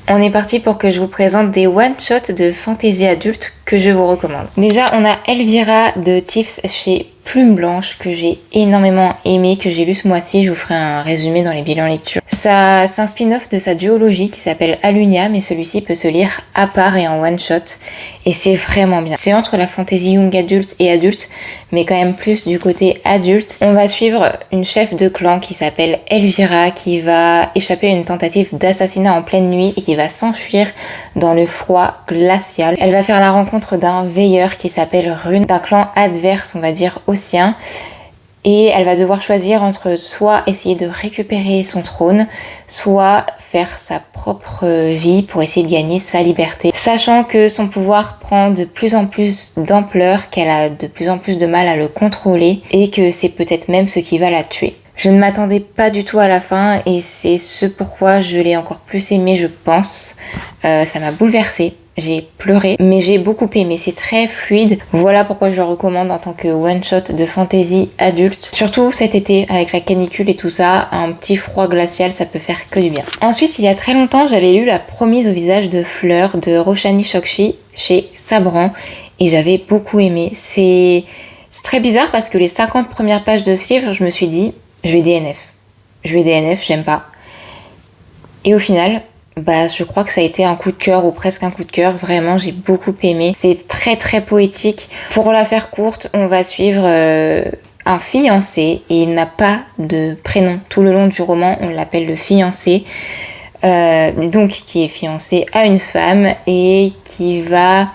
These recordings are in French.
On est parti pour que je vous présente des one-shots de fantasy adulte que je vous recommande. Déjà, on a Elvira de Tiffs chez Plume Blanche que j'ai énormément aimé, que j'ai lu ce mois-ci. Je vous ferai un résumé dans les bilans lecture. Ça, c'est un spin-off de sa duologie qui s'appelle Alunia, mais celui-ci peut se lire à part et en one-shot. Et c'est vraiment bien. C'est entre la fantasy young adulte et adulte, mais quand même plus du côté adulte. On va suivre une chef de clan qui s'appelle Elvira, qui va échapper à une tentative d'assassinat en pleine nuit et qui va s'enfuir dans le froid glacial. Elle va faire la rencontre d'un veilleur qui s'appelle Rune, d'un clan adverse, on va dire, au sien. Et elle va devoir choisir entre soit essayer de récupérer son trône, soit faire sa propre vie pour essayer de gagner sa liberté. Sachant que son pouvoir prend de plus en plus d'ampleur, qu'elle a de plus en plus de mal à le contrôler et que c'est peut-être même ce qui va la tuer. Je ne m'attendais pas du tout à la fin et c'est ce pourquoi je l'ai encore plus aimé, je pense. Ça m'a bouleversée. J'ai pleuré, mais j'ai beaucoup aimé, c'est très fluide. Voilà pourquoi je le recommande en tant que one-shot de fantasy adulte. Surtout cet été, avec la canicule et tout ça, un petit froid glacial, ça peut faire que du bien. Ensuite, il y a très longtemps, j'avais lu La promise au visage de fleurs de Roshani Chokshi chez Sabran et j'avais beaucoup aimé. C'est très bizarre parce que les 50 premières pages de ce livre, je me suis dit, je vais DNF. J'aime pas. Et au final, je crois que ça a été un coup de cœur ou presque un coup de cœur. Vraiment, j'ai beaucoup aimé. C'est très très poétique. Pour la faire courte, on va suivre un fiancé et il n'a pas de prénom. Tout le long du roman, on l'appelle le fiancé. Donc, qui est fiancé à une femme et qui va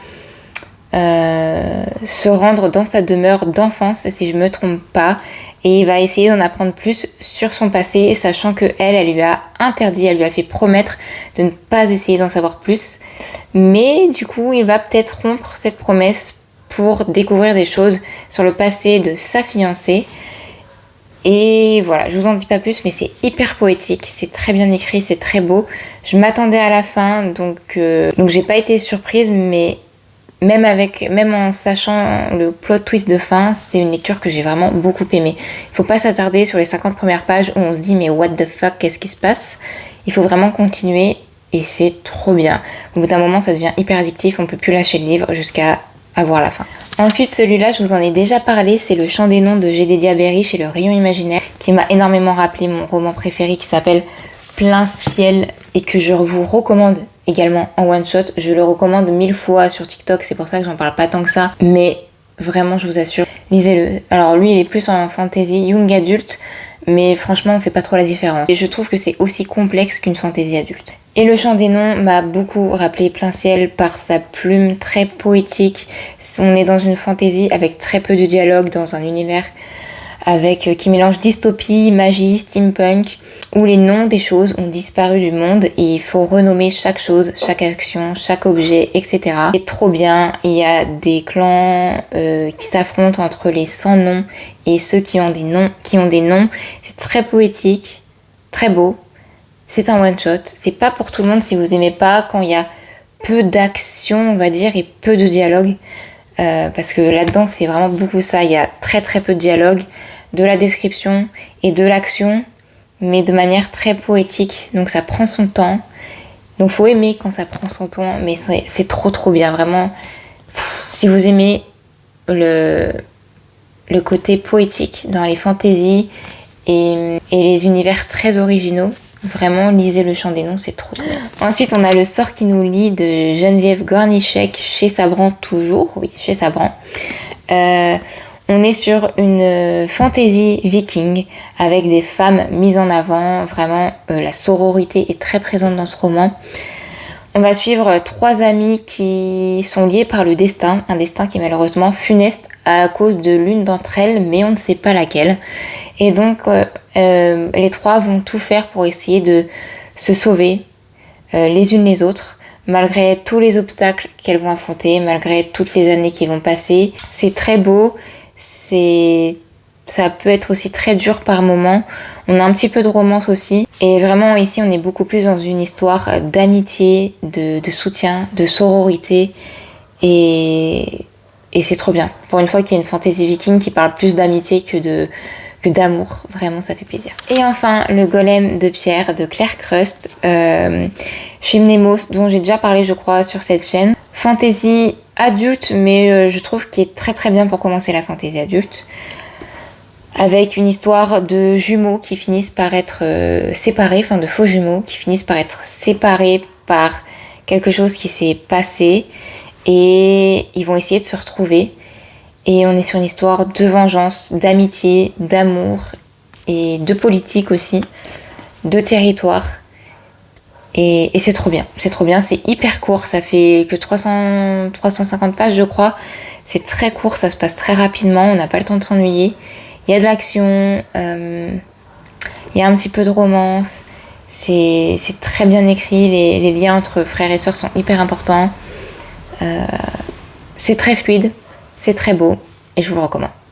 se rendre dans sa demeure d'enfance, si je me trompe pas. Et il va essayer d'en apprendre plus sur son passé, sachant que elle lui a interdit, elle lui a fait promettre de ne pas essayer d'en savoir plus. Mais du coup, il va peut-être rompre cette promesse pour découvrir des choses sur le passé de sa fiancée. Et voilà, je vous en dis pas plus, mais c'est hyper poétique, c'est très bien écrit, c'est très beau. Je m'attendais à la fin, donc j'ai pas été surprise, mais même en sachant le plot twist de fin, c'est une lecture que j'ai vraiment beaucoup aimée. Il faut pas s'attarder sur les 50 premières pages où on se dit mais what the fuck, qu'est-ce qui se passe? Il faut vraiment continuer et c'est trop bien. Au bout d'un moment, ça devient hyper addictif, on peut plus lâcher le livre jusqu'à avoir la fin. Ensuite, celui-là, je vous en ai déjà parlé, c'est Le Chant des Noms de Jedediah Berry chez Le Rayon Imaginaire, qui m'a énormément rappelé mon roman préféré qui s'appelle Plein Ciel et que je vous recommande également en one shot. Je le recommande 1000 fois sur TikTok, c'est pour ça que j'en parle pas tant que ça, mais vraiment je vous assure, lisez-le. Alors lui il est plus en fantasy young adulte, mais franchement on fait pas trop la différence. Et je trouve que c'est aussi complexe qu'une fantasy adulte. Et Le Chant des Noms m'a beaucoup rappelé Plein Ciel par sa plume très poétique. On est dans une fantasy avec très peu de dialogue, dans un univers qui mélange dystopie, magie, steampunk, où les noms des choses ont disparu du monde et il faut renommer chaque chose, chaque action, chaque objet, etc. C'est trop bien. Il y a des clans qui s'affrontent entre les sans noms et ceux qui ont des noms. C'est très poétique, très beau. C'est un one shot. C'est pas pour tout le monde si vous aimez pas quand il y a peu d'action, on va dire, et peu de dialogue. Parce que là-dedans, c'est vraiment beaucoup ça. Il y a très très peu de dialogue, de la description et de l'action, mais de manière très poétique. Donc ça prend son temps. Donc faut aimer quand ça prend son temps, mais c'est trop trop bien. Vraiment, si vous aimez le côté poétique dans les fantaisies et les univers très originaux, vraiment, lisez Le Chant des Noms, c'est trop bien. Ensuite, on a Le Sort qui nous lie de Geneviève Gornichek chez Sabran toujours. Oui, chez Sabran. On est sur une fantaisie viking avec des femmes mises en avant. Vraiment, la sororité est très présente dans ce roman. On va suivre 3 amies qui sont liées par le destin, un destin qui est malheureusement funeste à cause de l'une d'entre elles, mais on ne sait pas laquelle. Et donc, les 3 vont tout faire pour essayer de se sauver les unes les autres, malgré tous les obstacles qu'elles vont affronter, malgré toutes les années qui vont passer. C'est très beau, ça peut être aussi très dur par moments. On a un petit peu de romance aussi. Et vraiment, ici, on est beaucoup plus dans une histoire d'amitié, de soutien, de sororité. Et c'est trop bien. Pour une fois qu'il y a une fantasy viking qui parle plus d'amitié que d'amour. Vraiment, ça fait plaisir. Et enfin, Le Golem de pierre de Claire Crust film Nemos dont j'ai déjà parlé je crois sur cette chaîne. Fantasy adulte, mais je trouve qu'il est très très bien pour commencer la fantasy adulte. Avec une histoire de jumeaux qui finissent par être séparés, enfin de faux jumeaux qui finissent par être séparés par quelque chose qui s'est passé et ils vont essayer de se retrouver. Et on est sur une histoire de vengeance, d'amitié, d'amour et de politique aussi, de territoire. Et c'est trop bien, c'est hyper court, ça fait que 350 pages je crois. C'est très court, ça se passe très rapidement, on n'a pas le temps de s'ennuyer. Il y a de l'action, il y a un petit peu de romance, c'est très bien écrit, les liens entre frères et sœurs sont hyper importants. C'est très fluide, c'est très beau et je vous le recommande.